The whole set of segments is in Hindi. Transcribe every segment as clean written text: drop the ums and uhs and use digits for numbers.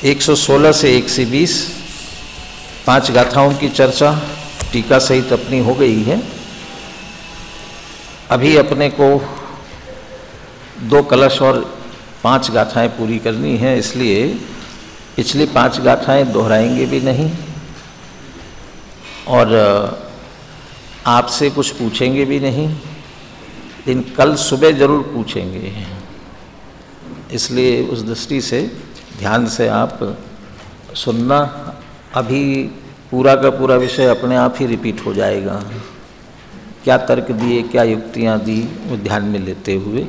116 से 120 5 गाथाओं की चर्चा टीका सहित अपनी हो गई है। अभी अपने को 2 कलश और 5 गाथाएं पूरी करनी है, इसलिए पिछली 5 गाथाएं दोहराएंगे भी नहीं और आपसे कुछ पूछेंगे भी नहीं, लेकिन कल सुबह जरूर पूछेंगे। इसलिए उस दृष्टि से ध्यान से आप सुनना। अभी पूरा का पूरा विषय अपने आप ही रिपीट हो जाएगा। क्या तर्क दिए, क्या युक्तियां दी, वो ध्यान में लेते हुए।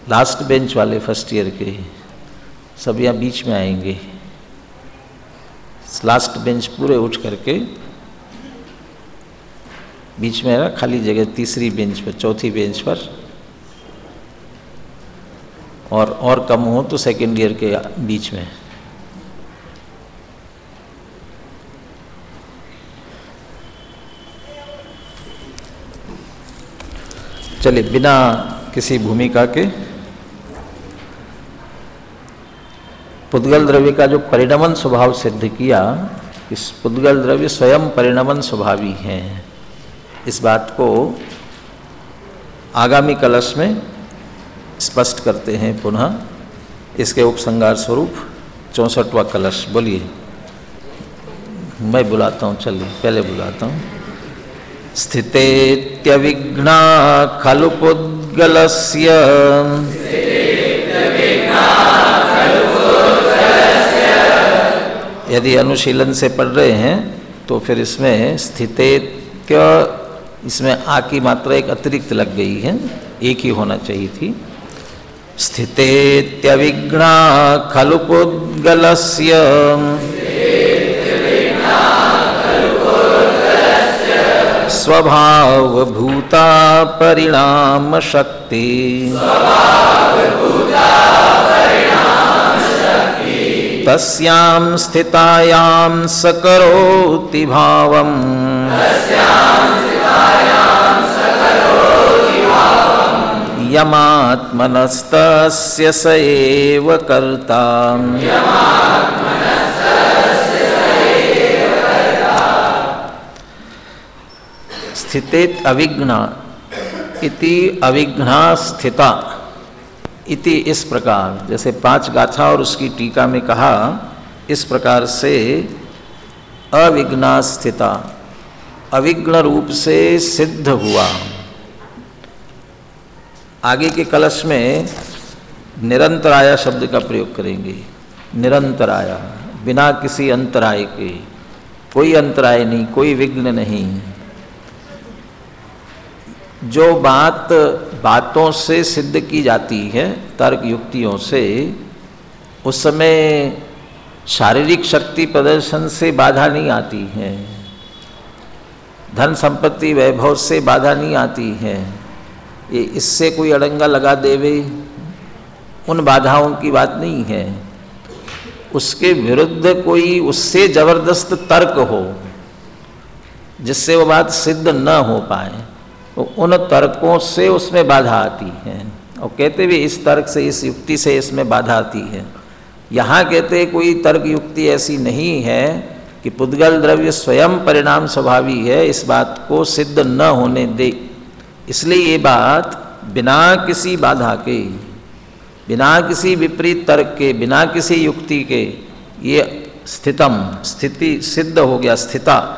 लास्ट बेंच वाले फर्स्ट ईयर के सब यहाँ बीच में आएंगे। लास्ट बेंच पूरे उठ करके बीच में है ना खाली जगह, तीसरी बेंच पर, चौथी बेंच पर, और कम हो तो सेकेंड ईयर के बीच में। चलिए बिना किसी भूमिका के पुद्गल द्रव्य का जो परिणमन स्वभाव सिद्ध किया, इस पुद्गल द्रव्य स्वयं परिणमन स्वभावी हैं, इस बात को आगामी कलश में स्पष्ट करते हैं पुनः। इसके उपसंहार स्वरूप 64वां कलश। बोलिए, मैं बुलाता हूँ, चलिए पहले बुलाता हूँ। स्थितेत्यविघ्ना खलु पुद्गलस्य यदि अनुशीलन से पढ़ रहे हैं तो फिर इसमें स्थितेत्य, इसमें आ की मात्रा एक अतिरिक्त लग गई है, एक ही होना चाहिए थी। स्थितेत्यविघ्ना खलु पुद्गलस्य स्वभावभूता परिणाम शक्ति तस्यां स्थितायां सकरोति भावम् यमात्मनस्तस्य स एव कर्ता। स्थितेत अविघ्ना इति अविघ्ना स्थिता इति, इस प्रकार जैसे 5 गाथा और उसकी टीका में कहा, इस प्रकार से अविघ्ना स्थिता, अविघ्न रूप से सिद्ध हुआ। आगे के कलश में निरंतराया शब्द का प्रयोग करेंगे। निरंतराया, बिना किसी अंतराय के, कोई अंतराय नहीं, कोई विघ्न नहीं। जो बात बातों से सिद्ध की जाती है, तर्क युक्तियों से, उस समय शारीरिक शक्ति प्रदर्शन से बाधा नहीं आती है, धन संपत्ति वैभव से बाधा नहीं आती है। ये इससे कोई अड़ंगा लगा देवे, उन बाधाओं की बात नहीं है। उसके विरुद्ध कोई उससे जबरदस्त तर्क हो जिससे वो बात सिद्ध न हो पाए, तो उन तर्कों से उसमें बाधा आती है। और कहते भी इस तर्क से, इस युक्ति से इसमें बाधा आती है। यहाँ कहते कोई तर्क युक्ति ऐसी नहीं है कि पुद्गल द्रव्य स्वयं परिणाम स्वभावी है, इस बात को सिद्ध न होने दे। इसलिए ये बात बिना किसी बाधा के, बिना किसी विपरीत तर्क के, बिना किसी युक्ति के, ये स्थितम, स्थिति सिद्ध हो गया। स्थिता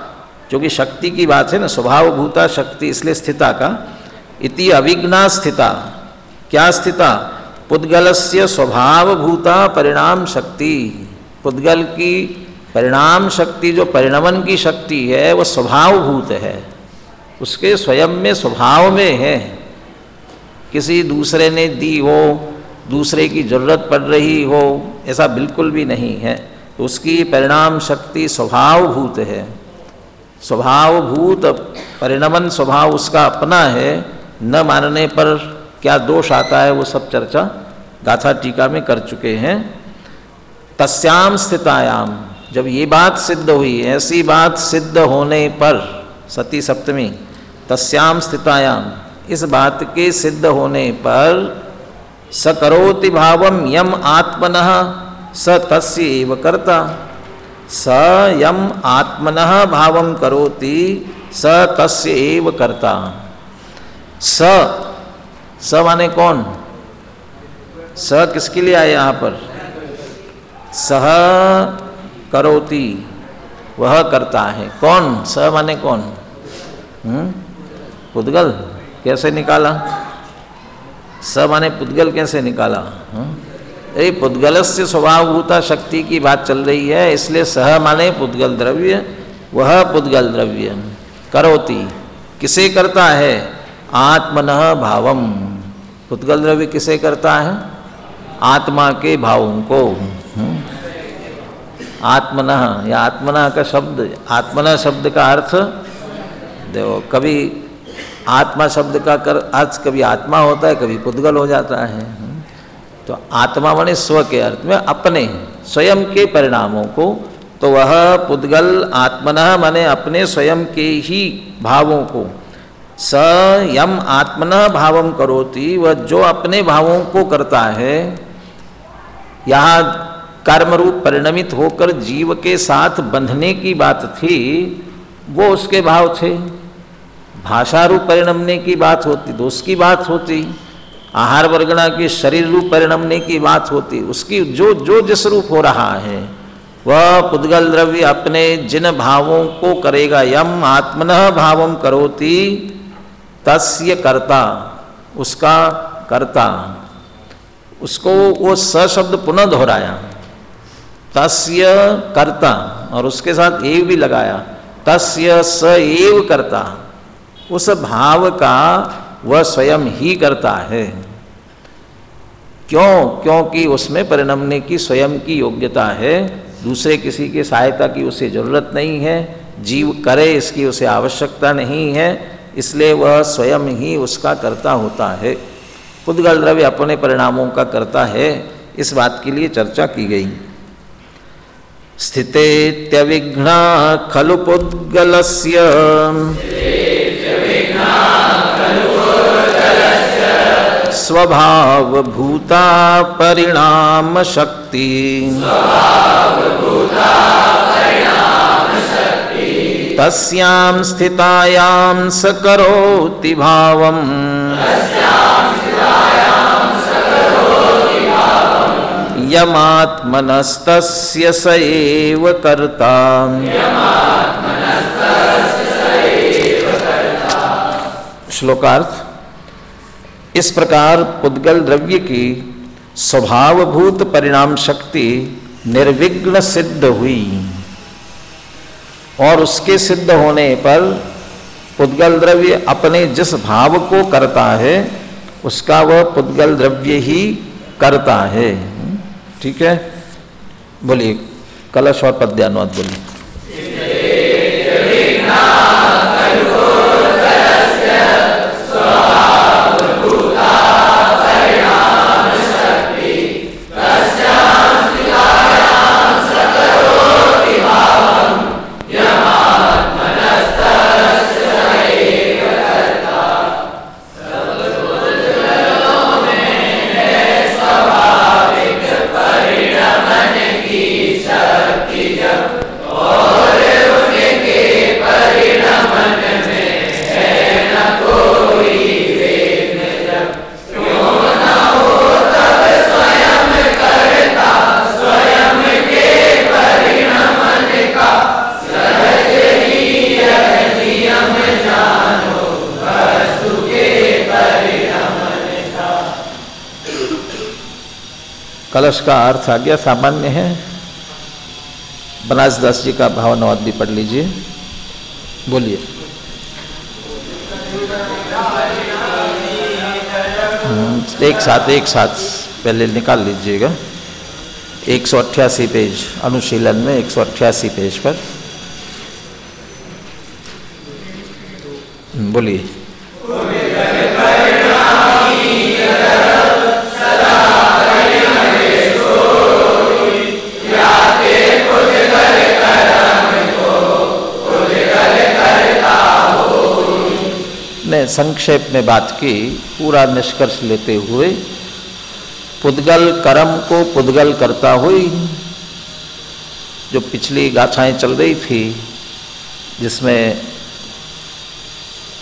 जो कि शक्ति की बात है ना, स्वभावभूता शक्ति, इसलिए स्थिता का। इति अविघ्ना स्थिता, क्या स्थिता? पुद्गलस्य स्वभावभूता परिणाम शक्ति। पुद्गल की परिणाम शक्ति, जो परिणमन की शक्ति है, वो स्वभावभूत है, उसके स्वयं में, स्वभाव में है। किसी दूसरे ने दी हो, दूसरे की जरूरत पड़ रही हो, ऐसा बिल्कुल भी नहीं है। तो उसकी परिणाम शक्ति स्वभावभूत है। स्वभावभूत परिणमन स्वभाव उसका अपना है। न मानने पर क्या दोष आता है, वो सब चर्चा गाथा टीका में कर चुके हैं। तस्याम स्थितायाम, जब ये बात सिद्ध हुई, ऐसी बात सिद्ध होने पर, सती सप्तमी, तस्याम स्थितायाम, इस बात के सिद्ध होने पर सकरोति भावम यम आत्मनः, स तस्य एव कर्ता। स यम आत्मनः भावं करोति स तस्य एव कर्ता। स माने कौन? स किसके लिए आए यहाँ पर? सह करोति, वह करता है। कौन? स माने कौन? पुद्गल। कैसे निकाला? स माने पुद्गल कैसे निकाला? अरे पुद्गलस्य स्वभावभूता शक्ति की बात चल रही है, इसलिए सह माने पुद्गल द्रव्य, वह पुद्गल द्रव्य करोति, किसे करता है? आत्मनः भावम। पुद्गल द्रव्य किसे करता है? आत्मा के भावों को। आत्मनः, या आत्मनः का शब्द, आत्मनः शब्द का अर्थ देखो, कभी आत्मा शब्द का अर्थ कभी आत्मा होता है, कभी पुद्गल हो जाता है। तो आत्मा माने स्व के अर्थ में अपने स्वयं के परिणामों को, तो वह पुद्गल आत्मनः माने अपने स्वयं के ही भावों को। स यम आत्मनः भावम करोति, वह जो अपने भावों को करता है। यहाँ कर्म रूप परिणमित होकर जीव के साथ बंधने की बात थी, वो उसके भाव थे। भाषा रूप परिणमने की बात होती तो उसकी बात होती। आहार वर्गणा के शरीर रूप परिणमने की बात होती, उसकी जो जो जिस रूप हो रहा है वह पुद्गल द्रव्य अपने जिन भावों को करेगा। यम आत्मनः भावम करोति तस्य कर्ता, उसका कर्ता। उसको वो स शब्द पुनः दोहराया, तस्य कर्ता, और उसके साथ एव भी लगाया, तस्य स एव कर्ता। उस भाव का वह स्वयं ही करता है। क्यों? क्योंकि उसमें परिणमने की स्वयं की योग्यता है, दूसरे किसी की सहायता की उसे जरूरत नहीं है, जीव करे इसकी उसे आवश्यकता नहीं है, इसलिए वह स्वयं ही उसका कर्ता होता है। पुद्गल द्रव्य अपने परिणामों का कर्ता है, इस बात के लिए चर्चा की गई। स्थितेत्यविघ्ना खलु पुद्गलस्य स्वभावभूता परिणाम शक्ति। तस्यां स्थितायां स करोति भावम्। यमात्मनस्तस्य स एव कर्ता। श्लोकार्थ। इस प्रकार पुद्गल द्रव्य की स्वभावभूत परिणाम शक्ति निर्विघ्न सिद्ध हुई, और उसके सिद्ध होने पर पुद्गल द्रव्य अपने जिस भाव को करता है उसका वह पुद्गल द्रव्य ही करता है। ठीक है, बोलिए कलश और पद्यानुवाद बोलिए। कलश का अर्थ आ गया, सामान्य है। बनारसदास जी का भावानुवाद भी पढ़ लीजिए, बोलिए। एक साथ पहले निकाल लीजिएगा। 188 पेज अनुशीलन में 188 पेज पर बोलिए। ने संक्षेप में बात की, पूरा निष्कर्ष लेते हुए पुद्गल कर्म को पुद्गल करता हुई, जो पिछली गाथाएं चल रही थी जिसमें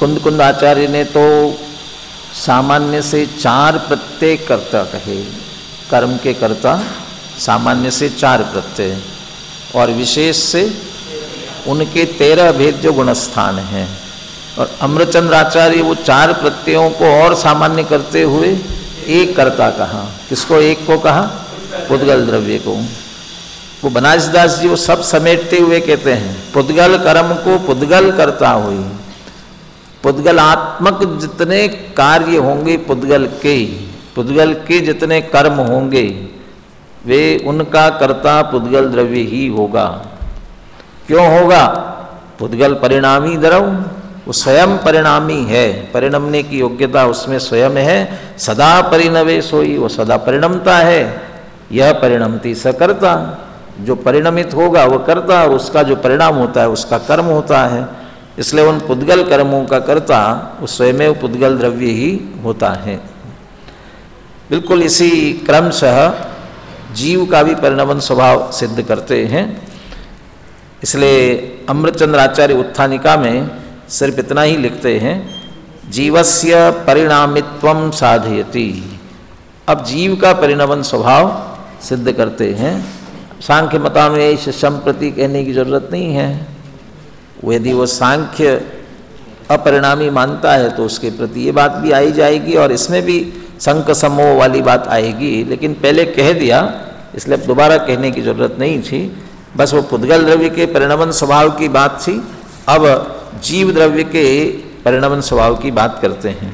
कुंद आचार्य ने तो सामान्य से 4 प्रत्यय कर्ता कहे, कर्म के कर्ता सामान्य से 4 प्रत्यय और विशेष से उनके 13 भेद जो गुणस्थान हैं। और अमृतचंद्र आचार्य वो 4 प्रत्ययों को और सामान्य करते हुए एक कर्ता कहा। किसको एक को कहा? पुद्गल द्रव्य को। वो बनारसदास जी वो सब समेटते हुए कहते हैं पुद्गल कर्म को पुद्गल करता हुई। पुद्गलात्मक जितने कार्य होंगे पुद्गल के जितने कर्म होंगे वे उनका कर्ता पुद्गल द्रव्य ही होगा। क्यों होगा? पुद्गल परिणामी द्रव्य, वो स्वयं परिणामी है, परिणमने की योग्यता उसमें स्वयं है। सदा परिणवे सोई, वो सदा परिणमता है। यह परिणमती सकर्ता, जो परिणमित होगा वो कर्ता और उसका जो परिणाम होता है उसका कर्म होता है। इसलिए उन पुद्गल कर्मों का कर्ता वो स्वयं पुद्गल द्रव्य ही होता है। बिल्कुल इसी क्रमशः जीव का भी परिणमन स्वभाव सिद्ध करते हैं। इसलिए अमृतचंद्र आचार्य उत्थानिका में सिर्फ इतना ही लिखते हैं जीवस्य परिणामित्वम साधयति। अब जीव का परिणमन स्वभाव सिद्ध करते हैं। सांख्य मतानुयायी शिष्यम प्रति कहने की जरूरत नहीं है। यदि वो सांख्य अपरिणामी मानता है तो उसके प्रति ये बात भी आई जाएगी और इसमें भी संक समोह वाली बात आएगी। लेकिन पहले कह दिया इसलिए अब दोबारा कहने की जरूरत नहीं थी। बस वो पुद्गल द्रव्य के परिणमन स्वभाव की बात थी। अब जीव द्रव्य के परिणमन स्वभाव की बात करते हैं।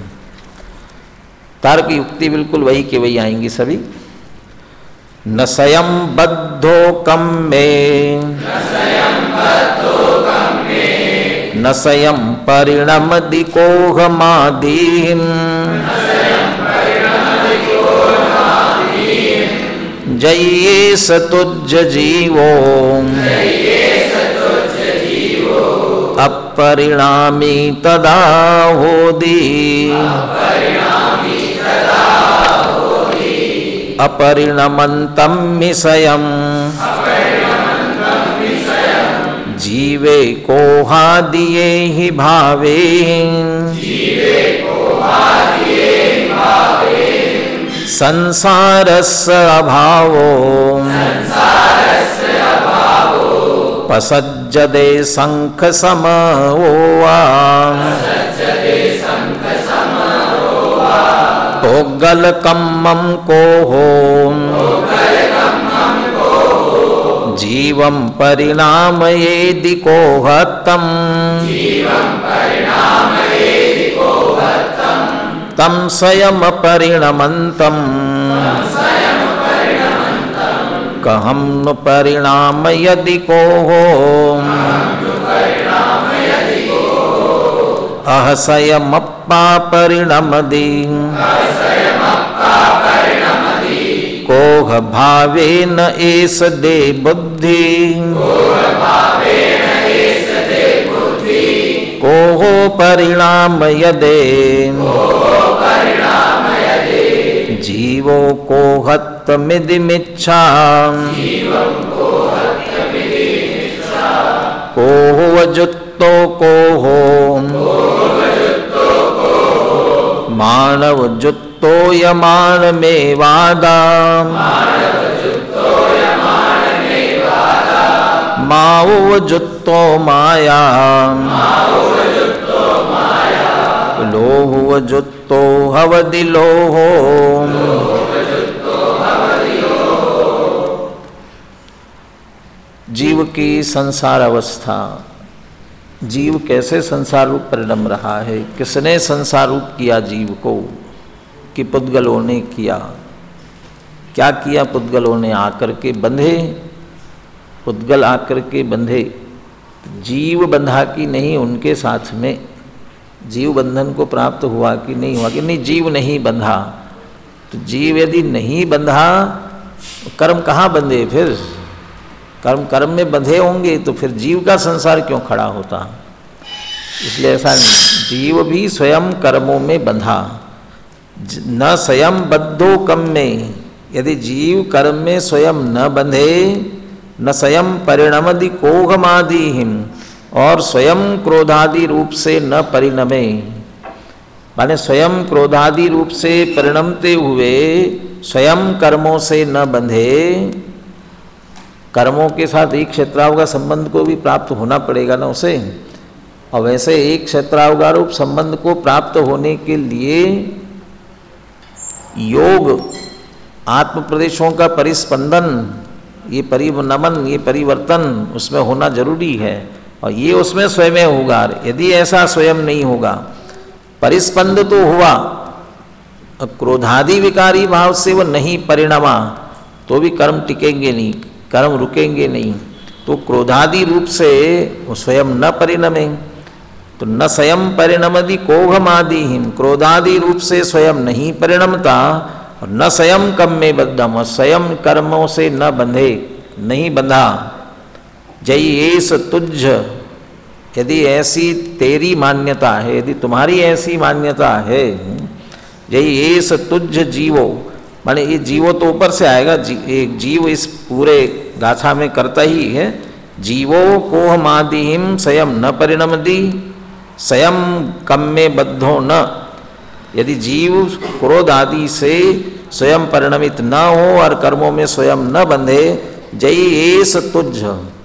तार्क युक्ति बिल्कुल वही के वही आएंगी सभी। न स्वयं बद्धो कम में, न स्वयं परिणमति कोहमादीन, जये सतुज जीवो अपरिणामी तदा होदी, अपरिणमन्तं मिषयं जीवे कोहादिये हि भावे, संसारस्य अभावो पसज्जदे शंख समोवा, पुद्गल कम्मं को हो जीवं परिणामयेदि कोहतं, तं स्वयं परिणमन्तं कहं नु परिणामयदि कोहो, अहसयमप्पा परिणमति कोह भावेन एष दे बुद्धि, कोहो परिणामयदे जीवो कोहत्तमिदमिच्छा, कोहो वजुत्तो कोहो मानव जुत्तो यमान में वादा, माओ जुत्तो माया, लोह जुत्तो हवदि लोहो। जीव की संसार अवस्था, जीव कैसे संसार रूप परिणम रहा है, किसने संसार रूप किया जीव को कि पुद्गलों ने किया। क्या किया? पुद्गलों ने आकर के बंधे, पुद्गल आकर के बंधे। जीव बंधा कि नहीं उनके साथ में, जीव बंधन को प्राप्त हुआ कि नहीं हुआ कि नहीं, जीव नहीं बंधा। तो जीव यदि नहीं बंधा कर्म कहाँ बंधे? फिर कर्म में बंधे होंगे तो फिर जीव का संसार क्यों खड़ा होता? इसलिए ऐसा नहीं, जीव भी स्वयं कर्मों में बंधा। न स्वयं बद्धो कम में, यदि जीव कर्म में स्वयं न बंधे, न स्वयं परिणमदि कोघमादिहिम, और स्वयं क्रोधादि रूप से न परिणमे, माने स्वयं क्रोधादि रूप से परिणमते हुए स्वयं कर्मों से न बंधे, कर्मों के साथ एक क्षेत्रावगा संबंध को भी प्राप्त होना पड़ेगा ना उसे, और वैसे एक क्षेत्रावगा रूप संबंध को प्राप्त होने के लिए योग, आत्म प्रदेशों का परिस्पंदन, ये परिणमन, ये परिवर्तन उसमें होना जरूरी है, और ये उसमें स्वयं होगा। यदि ऐसा स्वयं नहीं होगा, परिस्पंद तो हुआ, क्रोधादि विकारी भाव से वो नहीं परिणमा, तो भी कर्म टिकेंगे नहीं, कर्म रुकेंगे नहीं। तो क्रोधादि रूप से वो स्वयं न परिणमे, तो न स्वयं परिणमदि कोघमादिहिम, क्रोधादि रूप से स्वयं नहीं परिणमता, और न स्वयं कर्म में बद्धम, स्वयं कर्मों से न बंधे, नहीं बंधा। जय एस तुझ, यदि ऐसी तेरी मान्यता है, यदि तुम्हारी ऐसी मान्यता है, जय एस तुझ जीवो, माने ये जीवो तो ऊपर से आएगा, एक जीव इस पूरे गाथा में करता ही है। जीवो कोहमादिहिम स्वयं न परिणमति, स्वयं कम में बद्धो न, यदि जीव क्रोध आदि से स्वयं परिणमित न हो और कर्मों में स्वयं न बंधे, जय एस तुझ,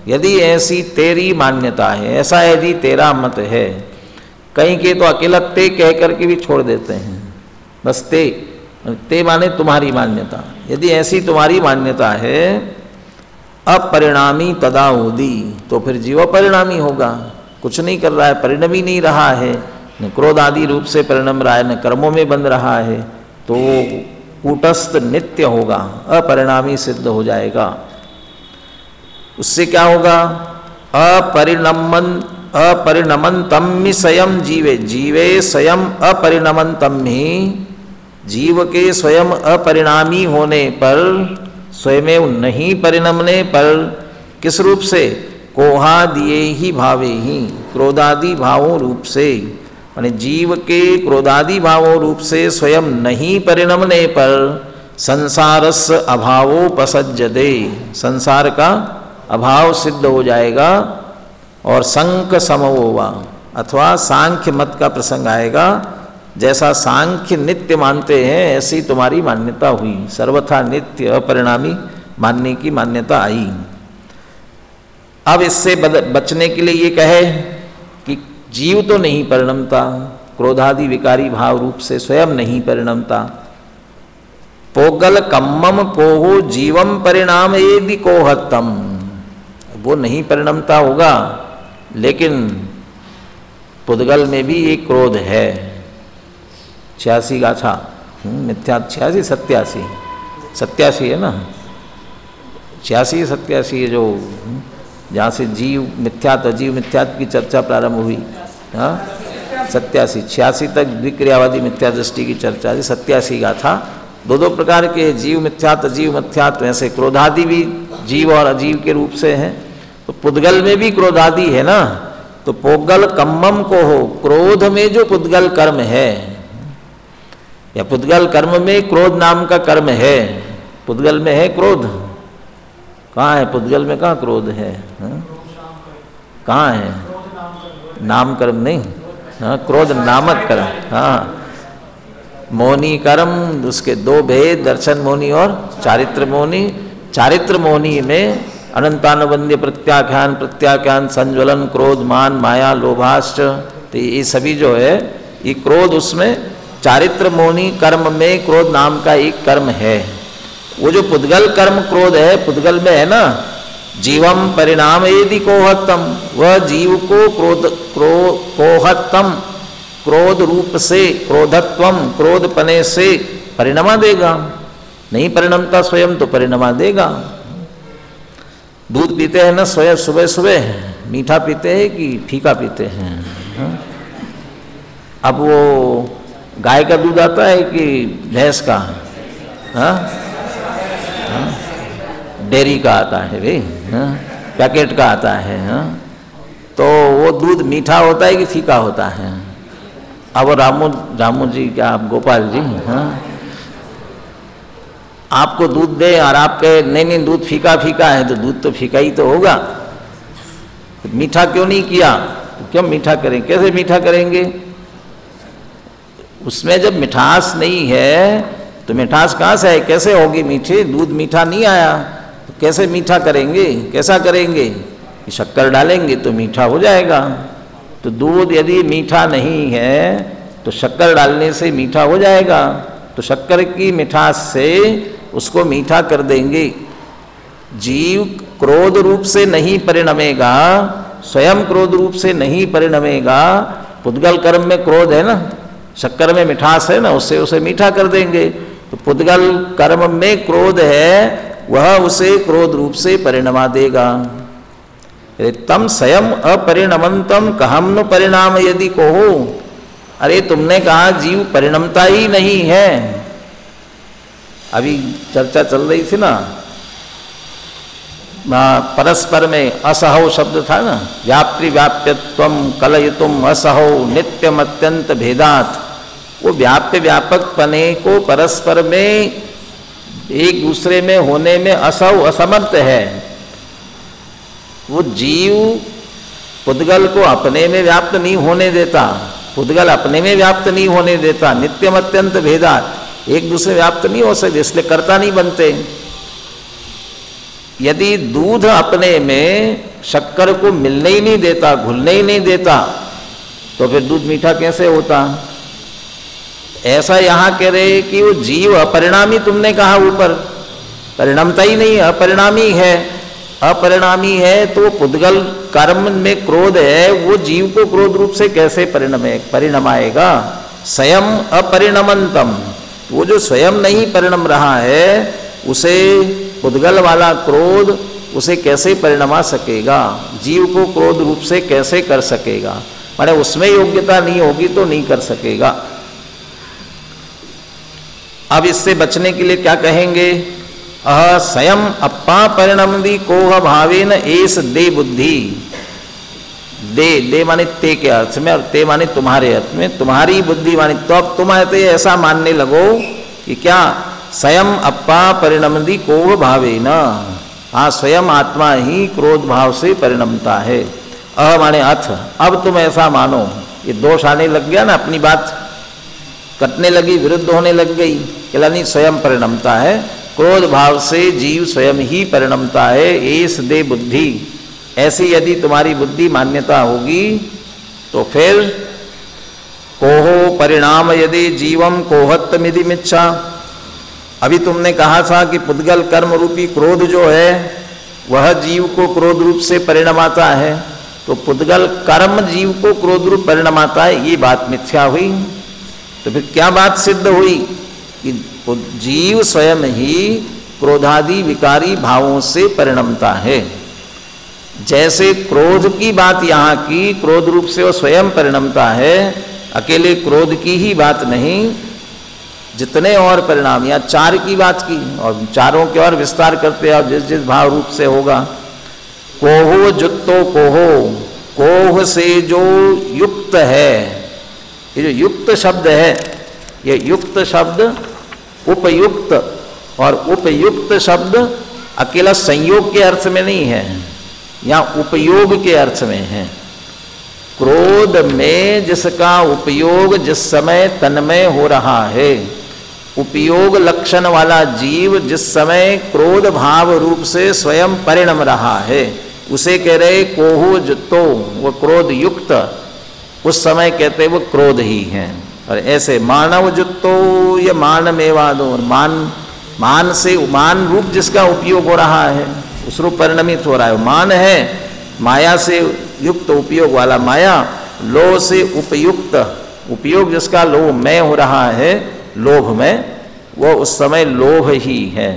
यदि ऐसी तेरी मान्यता है, ऐसा यदि तेरा मत है, कहीं के तो अकेला ते कह करके भी छोड़ देते हैं, बस ते माने तुम्हारी मान्यता, यदि ऐसी तुम्हारी मान्यता है, अपरिणामी तदा उदी, तो फिर जीव परिणामी होगा, कुछ नहीं कर रहा है, परिणम ही नहीं रहा है, न क्रोध आदि रूप से परिणम रहा है, न कर्मों में बंध रहा है, तो कूटस्थ नित्य होगा, अपरिणामी सिद्ध हो जाएगा। उससे क्या होगा? अपरिणमन्तम स्वयं जीवे, जीवे स्वयं अपरिणमन्तम ही, जीव के स्वयं अपरिणामी होने पर, स्वयं नहीं परिणमने पर, किस रूप से? कोहादिये ही भावे ही, क्रोधादि भावों रूप से, माने जीव के क्रोधादि भावों रूप से स्वयं नहीं परिणमने पर संसारस अभावोपसज्जते, संसार का अभाव सिद्ध हो जाएगा, और संक समवोवा, अथवा सांख्य मत का प्रसंग आएगा। जैसा सांख्य नित्य मानते हैं ऐसी तुम्हारी मान्यता हुई, सर्वथा नित्य अपरिणामी मानने की मान्यता आई। अब इससे बचने के लिए ये कहे कि जीव तो नहीं परिणमता, क्रोधादि विकारी भाव रूप से स्वयं नहीं परिणमता, पोगल कम्मम कोहु जीवम परिणाम यदि कोहत्तम, वो नहीं परिणमता होगा, लेकिन पुद्गल में भी एक क्रोध है। 86 गाथा मिथ्या, 86 87 87 है ना, 86 87 जो जहाँ से जीव मिथ्यात्व अजीव मिथ्यात्व की चर्चा प्रारंभ हुई, हाँ 87 86 तक द्विक्रियावादी मिथ्या दृष्टि की चर्चा थी। 87 गाथा दो दो प्रकार के जीव मिथ्यात्व अजीव मिथ्यात्व, ऐसे क्रोधादि भी जीव और अजीव के रूप से हैं, तो पुद्गल में भी क्रोधादि है ना, तो पोगल कम्मम को हो, क्रोध में जो पुद्गल कर्म है, या पुद्गल कर्म में क्रोध नाम का कर्म है, पुद्गल में है क्रोध, कहाँ है पुद्गल में? कहाँ क्रोध है? कहाँ है? नाम कर्म नहीं, हाँ क्रोध नामक कर्म, हाँ मोहनी कर्म, उसके दो भेद, दर्शन मोहनी और चारित्र मोहनी। चारित्र मोहनी में अनंतानुबंध्य प्रत्याख्यान, प्रत्याख्यान, संज्वलन, क्रोध, मान, माया, लोभाश्च, तो ये सभी जो है ये क्रोध, उसमें चारित्र मोहनी कर्म में क्रोध नाम का एक कर्म है। वो जो पुद्गल कर्म क्रोध है, पुद्गल में है ना, जीवम परिणाम यदि कोहत्तम, वह जीव को कोहत्तम क्रोध रूप से, क्रोधत्वम क्रोधपने से परिणमा देगा, नहीं परिणमता स्वयं तो परिणमा देगा। दूध पीते हैं ना स्वयं, सुबह सुबह मीठा पीते हैं कि फीका पीते हैं? अब वो गाय का दूध आता है कि भैंस का? हाँ डेयरी का आता है भाई, पैकेट का आता है, तो वो दूध मीठा होता है कि फीका होता है? अब रामू जी क्या, गोपाल जी, आपको दूध दे और आप कहे नहीं नहीं दूध फीका फीका है, तो दूध तो फीका ही तो होगा, तो मीठा क्यों नहीं किया? तो क्यों मीठा करें? कैसे मीठा करेंगे? उसमें जब मिठास नहीं है तो मिठास कहाँ से है? कैसे होगी मीठी? दूध मीठा नहीं आया तो कैसे मीठा करेंगे? कैसा करेंगे? शक्कर डालेंगे तो मीठा हो जाएगा। तो दूध यदि मीठा नहीं है तो शक्कर डालने से मीठा हो जाएगा। तो शक्कर की मिठास से उसको मीठा कर देंगे। जीव क्रोध रूप से नहीं परिणमेगा, स्वयं क्रोध रूप से नहीं परिणमेगा। पुद्गल कर्म में क्रोध है ना, शक्कर में मिठास है ना, उससे उसे मीठा कर देंगे। तो पुद्गल कर्म में क्रोध है, वह उसे क्रोध रूप से परिणमा देगा। तम स्वयं अपरिणमंतम कहम नु परिणाम यदि कहो। अरे तुमने कहा जीव परिणमता ही नहीं है। अभी चर्चा चल रही थी ना, परस्पर में असहो शब्द था ना, व्याप्ति व्याप्यत्वम कलयुतुम असहो नित्यम अत्यंत भेदात। वो व्याप्य व्यापक पने को परस्पर में एक दूसरे में होने में असहो असमर्थ है। वो जीव पुद्गल को अपने में व्याप्त नहीं होने देता, पुद्गल अपने में व्याप्त नहीं होने देता। नित्यम अत्यंत भेदात, एक दूसरे व्याप्त नहीं हो सकते, इसलिए कर्ता नहीं बनते। यदि दूध अपने में शक्कर को मिलने ही नहीं देता, घुलने ही नहीं देता, तो फिर दूध मीठा कैसे होता? ऐसा यहाँ कह रहे कि वो जीव अपरिणामी, तुमने कहा ऊपर परिणामता ही नहीं, अपरिणामी है। अपरिणामी है तो पुद्गल कर्म में क्रोध है, वो जीव को क्रोध रूप से कैसे परिणमाएगा? स्वयं अपरिणमंतम, वो जो स्वयं नहीं परिणम रहा है उसे पुद्गल वाला क्रोध उसे कैसे परिणमा सकेगा? जीव को क्रोध रूप से कैसे कर सकेगा? माने उसमें योग्यता नहीं होगी तो नहीं कर सकेगा। अब इससे बचने के लिए क्या कहेंगे? स्वयं अप्पा परिणमदी कोह भावेन एस दे बुद्धि। दे माने ते के अर्थ में, और ते माने तुम्हारे अर्थ में, तुम्हारी बुद्धि माने। तो अब तुम ऐसा मानने लगो कि क्या स्वयं अप्पा परिणमदी कोह भावेन, हाँ स्वयं आत्मा ही क्रोध भाव से परिणमता है। माने अथ, अब तुम ऐसा मानो। ये दोष आने लग गया ना, अपनी बात कटने लगी, विरुद्ध होने लग गई। कहला नहीं, स्वयं परिणमता है, क्रोध भाव से जीव स्वयं ही परिणमता है। एस दे बुद्धि, ऐसी यदि तुम्हारी बुद्धि मान्यता होगी तो फिर कोहो परिणाम यदि जीवम कोहत्तमिति मिच्छा। अभी तुमने कहा था कि पुद्गल कर्म रूपी क्रोध जो है वह जीव को क्रोध रूप से परिणमाता है, तो पुद्गल कर्म जीव को क्रोध रूप परिणमाता है, ये बात मिथ्या हुई। तो फिर क्या बात सिद्ध हुई? कि जीव स्वयं ही क्रोधादि विकारी भावों से परिणमता है। जैसे क्रोध की बात यहाँ की, क्रोध रूप से वो स्वयं परिणमता है, अकेले क्रोध की ही बात नहीं, जितने और परिणाम, या चार की बात की, और चारों के और विस्तार करते हैं जिस जिस भाव रूप से होगा। कोहो जुत्तो कोहो, कोह से जो युक्त है, ये जो युक्त शब्द है, ये युक्त शब्द उपयुक्त, और उपयुक्त शब्द अकेला संयोग के अर्थ में नहीं है, यहाँ उपयोग के अर्थ में है। क्रोध में जिसका उपयोग जिस समय तन्मय हो रहा है, उपयोग लक्षण वाला जीव जिस समय क्रोध भाव रूप से स्वयं परिणम रहा है, उसे कह रहे कोहु जुत्तो, वो क्रोध युक्त, उस समय कहते वो क्रोध ही है। और ऐसे मानव जुत्तो या मान मेवादो, मान से मान रूप जिसका उपयोग हो रहा है उस रूप परिणमित हो रहा है, मान है, माया से युक्त उपयोग वाला माया, लोभ से उपयुक्त उपयोग जिसका लोभ में हो रहा है, लोभ में, वो उस समय लोभ ही है।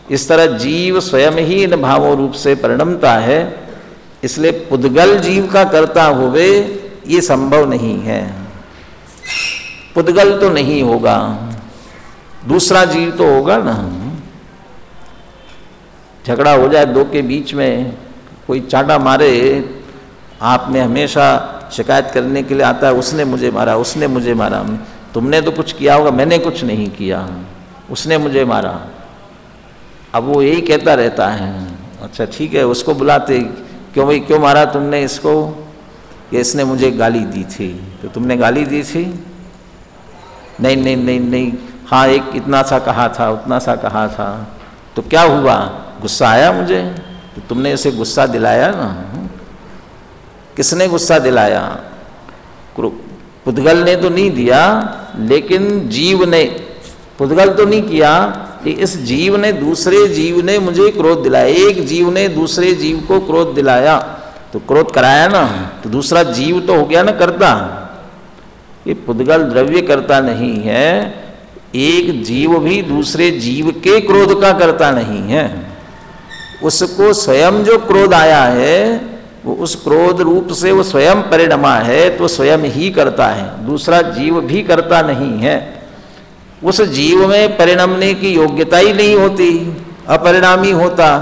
इस तरह जीव स्वयं ही इन भावों रूप से परिणमता है, इसलिए पुद्गल जीव का कर्ता होवे ये संभव नहीं है। पुद्गल तो नहीं होगा, दूसरा जीव तो होगा ना। झगड़ा हो जाए दो के बीच में, कोई चाटा मारे, आप में हमेशा शिकायत करने के लिए आता है, उसने मुझे मारा, उसने मुझे मारा। तुमने तो कुछ किया होगा, मैंने कुछ नहीं किया, उसने मुझे मारा। अब वो यही कहता रहता है। अच्छा ठीक है, उसको बुलाते, क्यों भाई क्यों मारा तुमने इसको? कि इसने मुझे गाली दी थी। तो तुमने गाली दी थी? नहीं नहीं नहीं नहीं, हाँ एक इतना सा कहा था, उतना सा कहा था। तो क्या हुआ? गुस्सा आया मुझे। तो तुमने इसे गुस्सा दिलाया ना। किसने गुस्सा दिलाया? पुद्गल ने तो नहीं दिया, लेकिन जीव ने। पुद्गल तो नहीं किया, कि इस जीव ने, दूसरे जीव ने मुझे क्रोध दिलाया। एक जीव ने दूसरे जीव को क्रोध दिलाया, तो क्रोध कराया ना, तो दूसरा जीव तो हो गया ना कर्ता। ये पुद्गल द्रव्य कर्ता नहीं है, एक जीव भी दूसरे जीव के क्रोध का कर्ता नहीं है। उसको स्वयं जो क्रोध आया है, वो उस क्रोध रूप से वो स्वयं परिणमा है, तो स्वयं ही करता है, दूसरा जीव भी करता नहीं है। उस जीव में परिणमने की योग्यता ही नहीं होती, अपरिणामी होता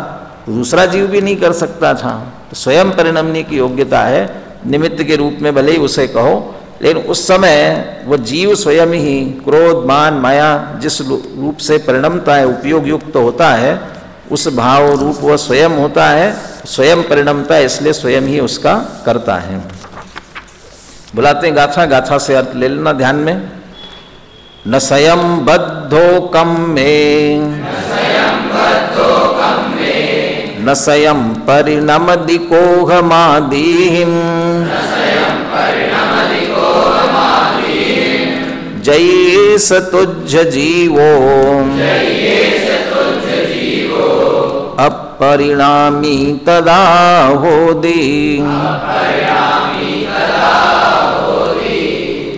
तो दूसरा जीव भी नहीं कर सकता था। तो स्वयं परिणमने की योग्यता है, निमित्त के रूप में भले ही उसे कहो, लेकिन उस समय वो जीव स्वयं ही क्रोध मान माया जिस रूप से परिणमता है, उपयोग युक्त होता है, उस भाव रूप वह स्वयं होता है, स्वयं परिणमता है, इसलिए स्वयं ही उसका करता है। बुलाते हैं गाथा, गाथा से अर्थ ले लेना ध्यान में। न स्वयं बद्धो कम में, न स्वयं परिणमदि कोहमादीहिं, जयेस तुझ जीवो अपरिणामी तदा होदि,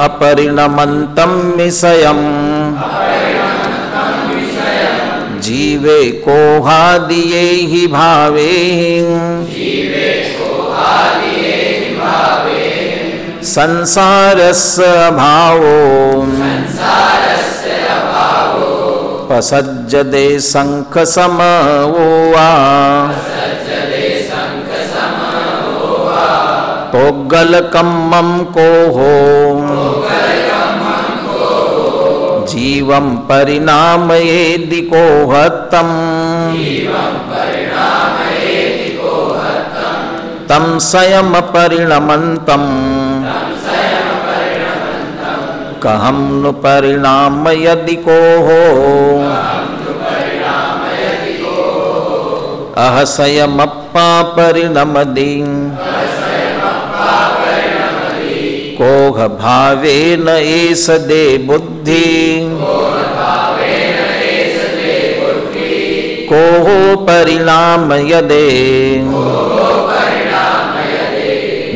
अपरिणमन्तं विषयं जीवे कोहादिये हि भावे, संसारस्य अभावो पसज्जते शंख समो वा, तोग्गलकम्मं को हो जीवं परिणामयेदि कोहत्तं, तं स्वयं परिणमन्तं कहं नु परिणामयदि कोहो, अहसयमप्पा परिणमदि कोह भावेन एष दे बुद्धि, कोहो परिणामयदे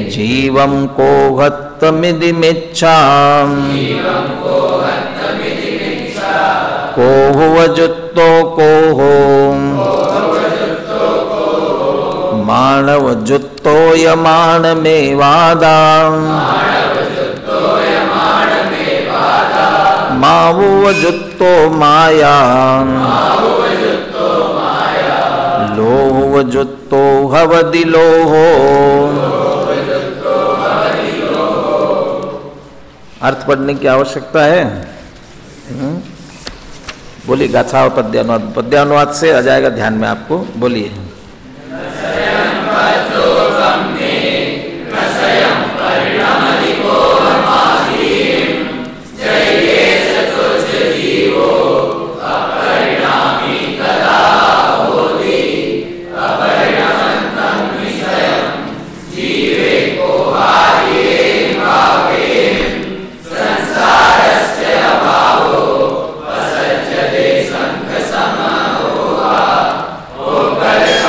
जीवं कोहत्तमिदिमिच्छाम्, कोहो वजुत्तो कोहो मानवजुत्तो यमानमेवादाम्, मावुवजुत्तो माया, लोहवजुत्तो हवदि लोहो। अर्थ पढ़ने की आवश्यकता है। बोलिए गाथा और पद्यानुवाद। पद्यानुवाद से आ जाएगा ध्यान में आपको। बोलिए। Gale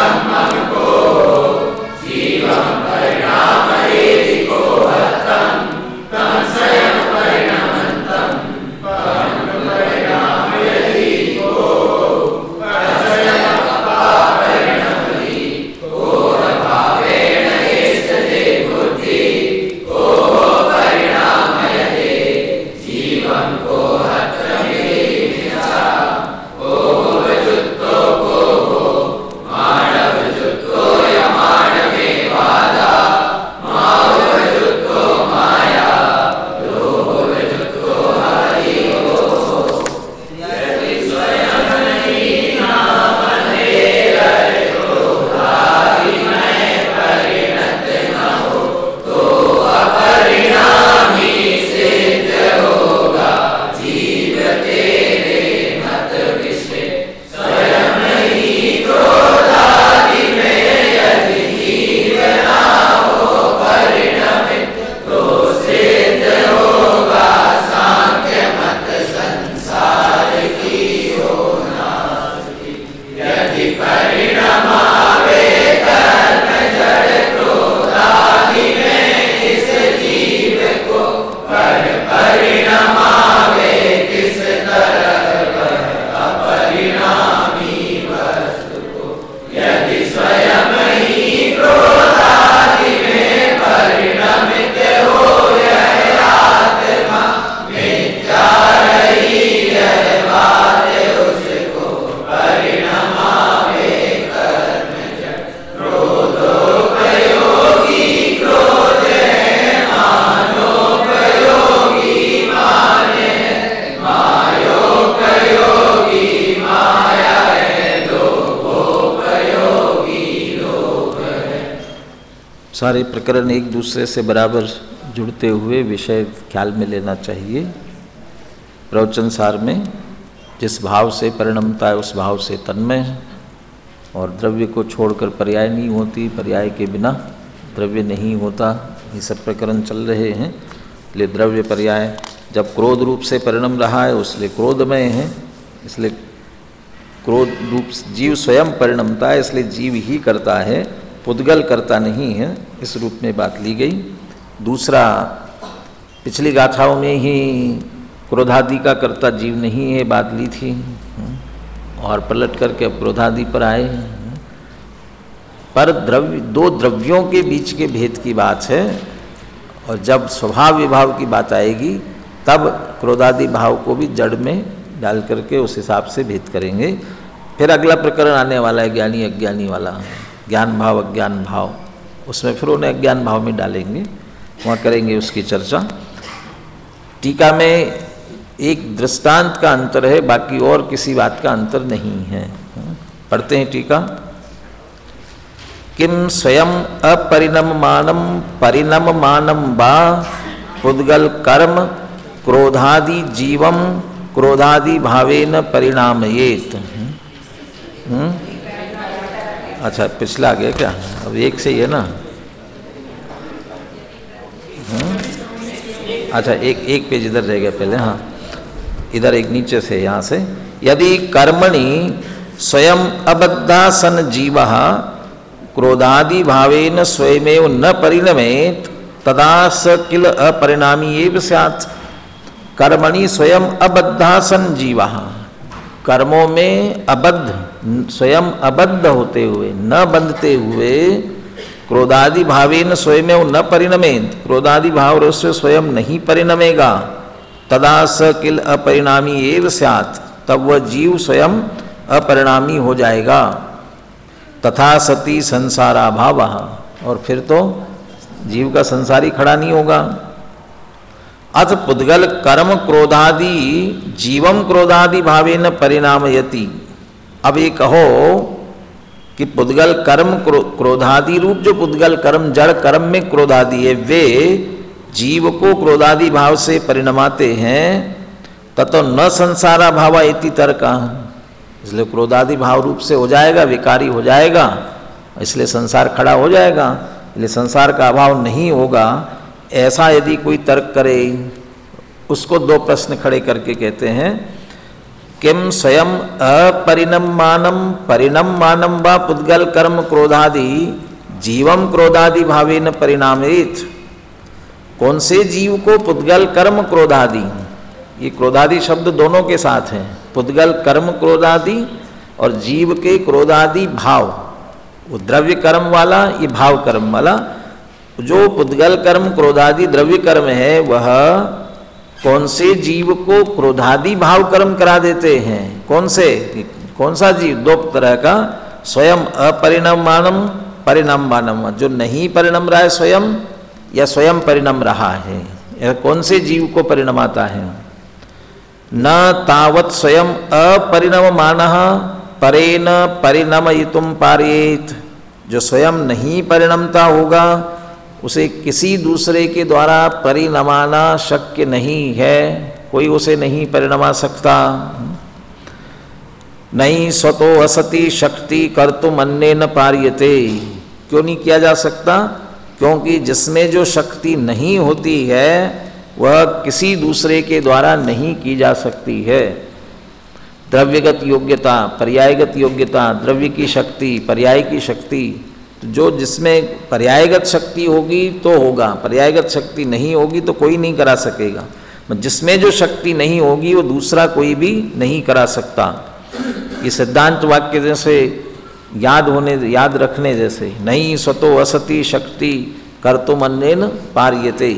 सारे प्रकरण एक दूसरे से बराबर जुड़ते हुए विषय ख्याल में लेना चाहिए। प्रवचन सार में जिस भाव से परिणमता है उस भाव से तन्मय है, और द्रव्य को छोड़कर पर्याय नहीं होती, पर्याय के बिना द्रव्य नहीं होता, ये सब प्रकरण चल रहे हैं। इसलिए द्रव्य पर्याय जब क्रोध रूप से परिणम रहा है उसलिए क्रोधमय है, इसलिए क्रोध रूप जीव स्वयं परिणमता है, इसलिए जीव ही करता है, पुद्गल करता नहीं है, इस रूप में बात ली गई। दूसरा, पिछली गाथाओं में ही क्रोधादि का कर्ता जीव नहीं है बात ली थी, और पलट करके अब क्रोधादि पर आए। पर द्रव्य, दो द्रव्यों के बीच के भेद की बात है, और जब स्वभाव विभाव की बात आएगी तब क्रोधादि भाव को भी जड़ में डाल करके उस हिसाब से भेद करेंगे। फिर अगला प्रकरण आने वाला है ज्ञानी अज्ञानी वाला, ज्ञान भाव अज्ञान भाव, उसमें फिर उन्हें अज्ञान भाव में डालेंगे, वहाँ करेंगे उसकी चर्चा। टीका में एक दृष्टांत का अंतर है, बाकी और किसी बात का अंतर नहीं है। पढ़ते हैं टीका। किम स्वयं अपरिणममानं परिणममानं वा पुद्गल कर्म क्रोधादि जीवम क्रोधादि भावेन परिणामयेत। अच्छा, पिछला आ गया क्या? अब एक से ही है ना? अच्छा, एक पेज इधर रह गया पहले। हाँ, इधर एक नीचे से, यहाँ से। यदि कर्मणि स्वयं अबद्धा सन जीवः क्रोधादि भावेन स्वयमेव न परिणमेत तदा स किल अपरिणामी एव स्यात्। कर्मणि स्वयं अबद्धा सन जीवः, कर्मों में अबद्ध, स्वयं अबद्ध होते हुए, न बंधते हुए, क्रोधादि भावेन स्वयमेव न परिणमेत, क्रोधादि भाव उससे स्वयं नहीं परिणमेगा, तदा स किल अपरिणामी एव स्यात्, तब वह जीव स्वयं अपरिणामी हो जाएगा। तथा सती संसाराभावः, और फिर तो जीव का संसारी खड़ा नहीं होगा। अथ पुद्गल कर्म क्रोधादि जीवम क्रोधादि भावेन परिणामयति। अब ये कहो कि पुद्गल कर्म क्रोधादि रूप जो पुद्गल कर्म जड़ कर्म में क्रोधादि है, वे जीव को क्रोधादि भाव से परिणमाते हैं, ततो न संसारा भावा इति तर्का। इसलिए क्रोधादि भाव रूप से हो जाएगा, विकारी हो जाएगा, इसलिए संसार खड़ा हो जाएगा, इसलिए संसार का अभाव नहीं होगा। ऐसा यदि कोई तर्क करे, उसको दो प्रश्न खड़े करके कहते हैं, किम स्वयं अपरिणममानं परिणममानं वा पुद्गल कर्म क्रोधादि जीवम क्रोधादि भावेन परिणामेत। कौन से जीव को पुद्गल कर्म क्रोधादि, ये क्रोधादि शब्द दोनों के साथ हैं, पुद्गल कर्म क्रोधादि और जीव के क्रोधादि भाव, वो द्रव्य कर्म वाला, ये भाव कर्म वाला। जो पुद्गल कर्म क्रोधादि द्रव्य कर्म है, वह कौन से जीव को क्रोधादि भाव कर्म करा देते हैं? कौन से, कौन सा जीव? दो तरह का, स्वयं अपरिणममानं परिणममानं, जो नहीं परिणम रहा है स्वयं, या स्वयं परिणम रहा है, यह कौन से जीव को परिणमाता है? न तावत् स्वयं अपरिणममानः परेण परिणमयितुं पारयेत। जो स्वयं नहीं परिणमता होगा उसे किसी दूसरे के द्वारा परिणमाना शक्य नहीं है, कोई उसे नहीं परिणमा सकता। नहीं स्वतो असति शक्ति कर्तुम अन्येन पार्यते। क्यों नहीं किया जा सकता? क्योंकि जिसमें जो शक्ति नहीं होती है वह किसी दूसरे के द्वारा नहीं की जा सकती है। द्रव्यगत योग्यता, पर्यायगत योग्यता, द्रव्य की शक्ति, पर्याय की शक्ति, जो जिसमें पर्यायगत शक्ति होगी तो होगा, पर्यायगत शक्ति नहीं होगी तो कोई नहीं करा सकेगा। जिसमें जो शक्ति नहीं होगी वो दूसरा कोई भी नहीं करा सकता। ये सिद्धांत वाक्य जैसे याद रखने जैसे, नहीं स्वतो असति शक्ति कर्तुम अन्येन पार्यते,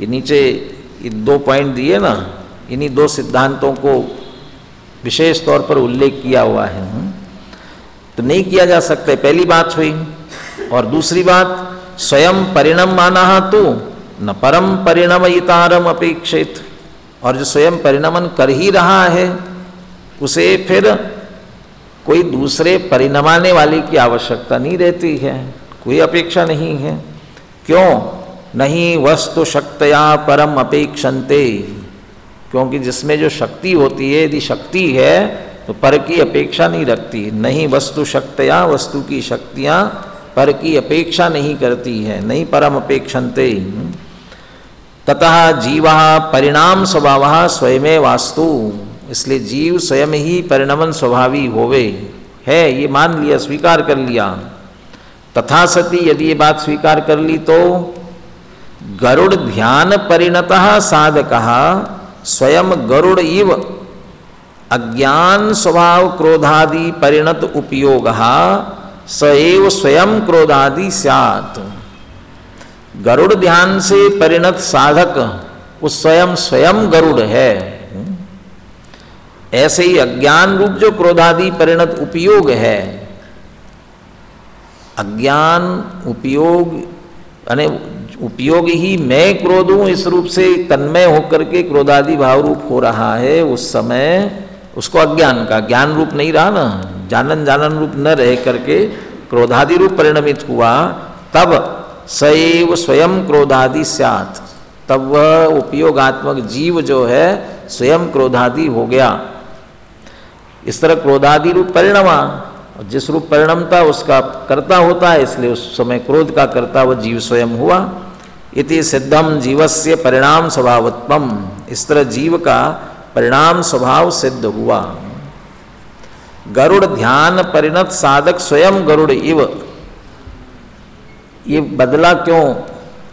ये नीचे ये दो पॉइंट दिए ना, इन्हीं दो सिद्धांतों को विशेष तौर पर उल्लेख किया हुआ है। तो नहीं किया जा सकता, पहली बात हुई। और दूसरी बात, स्वयं परिणममानः तो न परम परिणमयितारम अपेक्षित। और जो स्वयं परिणमन कर ही रहा है उसे फिर कोई दूसरे परिणमाने वाले की आवश्यकता नहीं रहती है, कोई अपेक्षा नहीं है। क्यों? नहीं वस्तु शक्तया परम अपेक्षन्ते, क्योंकि जिसमें जो शक्ति होती है, यदि शक्ति है तो पर की अपेक्षा नहीं रखती। नहीं वस्तु शक्तया, वस्तु की शक्तियाँ पर की अपेक्षा नहीं करती है, नहीं परम अपेक्षन्ते। ततः जीवा परिणाम स्वभाव स्वयं वास्तु, इसलिए जीव स्वयं ही परिणमन स्वभावी होवे है, ये मान लिया, स्वीकार कर लिया। तथा सती यदि ये बात स्वीकार कर ली तो गरुड़ ध्यान परिणतः साधकः स्वयं गरुड़ इव अज्ञान स्वभाव क्रोधादि परिणत उपयोगः स एव स्वयं क्रोधादि स्यात्। गरुड़ ध्यान से परिणत साधक उस स्वयं गरुड़ है। ऐसे ही अज्ञान रूप जो क्रोधादि परिणत उपयोग है, अज्ञान उपयोग यानी उपयोग ही मैं क्रोध हूं इस रूप से तन्मय होकर के क्रोधादि भाव रूप हो रहा है, उस समय उसको अज्ञान का, ज्ञान रूप नहीं रहा ना, जानन रूप न रह करके क्रोधादि रूप परिणमित हुआ, तब सैव स्वयं क्रोधादि स्यात्, तब वह उपयोगात्मक जीव जो है स्वयं क्रोधादि हो गया। इस तरह क्रोधादि रूप परिणमा, और जिस रूप परिणमता उसका कर्ता होता है, इसलिए उस समय क्रोध का कर्ता वह जीव स्वयं हुआ। इति सिद्धम जीवस्य परिणाम स्वभावत्वम, इस तरह जीव का परिणाम स्वभाव सिद्ध हुआ। गरुड़ ध्यान परिणत साधक स्वयं गरुड़ इव, ये बदला क्यों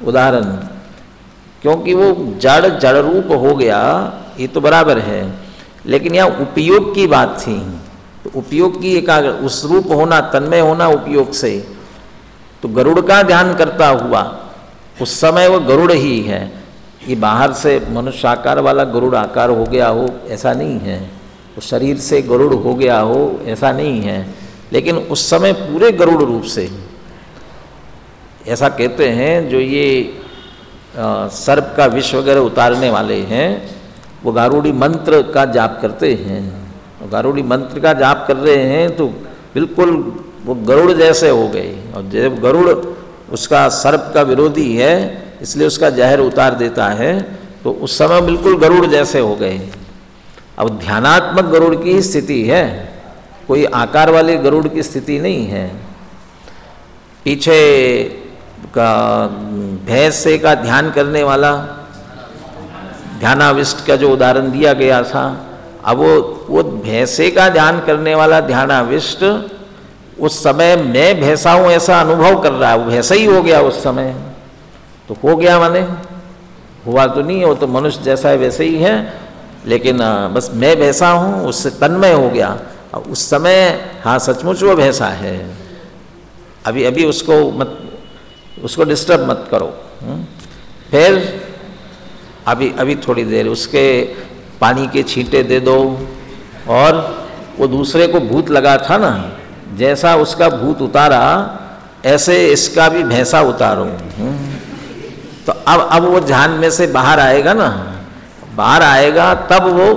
उदाहरण? क्योंकि वो जड़ रूप हो गया, ये तो बराबर है, लेकिन यहाँ उपयोग की बात थी, तो उपयोग की एकाग्र, उस रूप होना, तन्मय होना उपयोग से, तो गरुड़ का ध्यान करता हुआ उस समय वो गरुड़ ही है। ये बाहर से मनुष्य आकार वाला गरुड़ आकार हो गया हो ऐसा नहीं है, वो शरीर से गरुड़ हो गया हो ऐसा नहीं है, लेकिन उस समय पूरे गरुड़ रूप से। ऐसा कहते हैं जो ये सर्प का विष वगैरह उतारने वाले हैं, वो गारुड़ी मंत्र का जाप करते हैं, गारुड़ी मंत्र का जाप कर रहे हैं तो बिल्कुल वो गरुड़ जैसे हो गए। और जब गरुड़ उसका सर्प का विरोधी है, इसलिए उसका जहर उतार देता है, तो उस समय बिल्कुल गरुड़ जैसे हो गए। अब ध्यानात्मक गरुड़ की स्थिति है, कोई आकार वाले गरुड़ की स्थिति नहीं है। पीछे का भैंसे का ध्यान करने वाला ध्यानाविष्ट का जो उदाहरण दिया गया था, अब वो भैंसे का ध्यान करने वाला ध्यानाविष्ट उस समय मैं भैंसा हूं ऐसा अनुभव कर रहा है, वो भैंसा ही हो गया उस समय। तो हो गया माने हुआ तो नहीं है, वो तो मनुष्य जैसा है वैसे ही है, लेकिन बस मैं भैंसा हूं उससे तन्मय हो गया। और उस समय हाँ सचमुच वो भैंसा है। अभी उसको डिस्टर्ब मत करो। फिर अभी थोड़ी देर उसके पानी के छींटे दे दो, और वो दूसरे को भूत लगा था ना, जैसा उसका भूत उतारा ऐसे इसका भी भैंसा उतारो। तो अब वो ध्यान में से बाहर आएगा ना, बाहर आएगा तब वो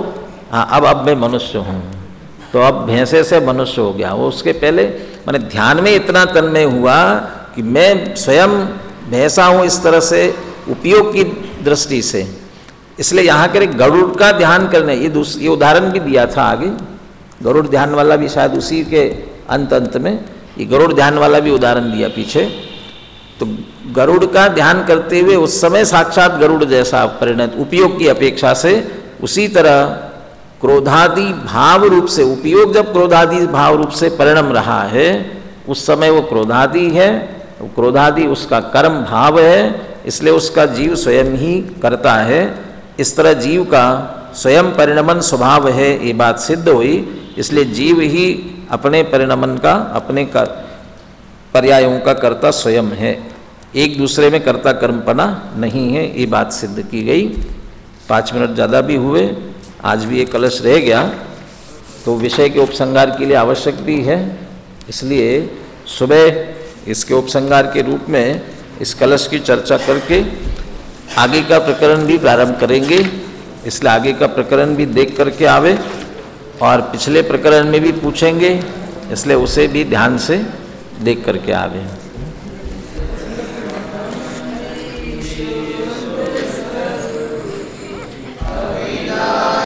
हाँ अब मैं मनुष्य हूँ, तो अब भैंसे से मनुष्य हो गया। वो उसके पहले माने ध्यान में इतना तन्मय हुआ कि मैं स्वयं भैंसा हूँ, इस तरह से उपयोग की दृष्टि से। इसलिए यहाँ के गरुड़ का ध्यान करने, ये उदाहरण भी दिया था आगे, गरुड़ ध्यान वाला भी शायद उसी के अंत में ये गरुड़ ध्यान वाला भी उदाहरण दिया पीछे। तो गरुड़ का ध्यान करते हुए उस समय साक्षात गरुड़ जैसा परिणत, उपयोग की अपेक्षा से। उसी तरह क्रोधादि भाव रूप से, उपयोग जब क्रोधादि भाव रूप से परिणम रहा है, उस समय वो क्रोधादि है, वो क्रोधादि उसका कर्म भाव है, इसलिए उसका जीव स्वयं ही करता है। इस तरह जीव का स्वयं परिणमन स्वभाव है, ये बात सिद्ध हुई। इसलिए जीव ही अपने परिणमन का, अपने का पर्यायों का कर्ता स्वयं है, एक दूसरे में कर्ता कर्मपना नहीं है, ये बात सिद्ध की गई। 5 मिनट ज़्यादा भी हुए, आज भी ये कलश रह गया, तो विषय के उपसंहार के लिए आवश्यक भी है, इसलिए सुबह इसके उपसंहार के रूप में इस कलश की चर्चा करके आगे का प्रकरण भी प्रारंभ करेंगे। इसलिए आगे का प्रकरण भी देख करके आवे, और पिछले प्रकरण में भी पूछेंगे, इसलिए उसे भी ध्यान से देख करके आवे।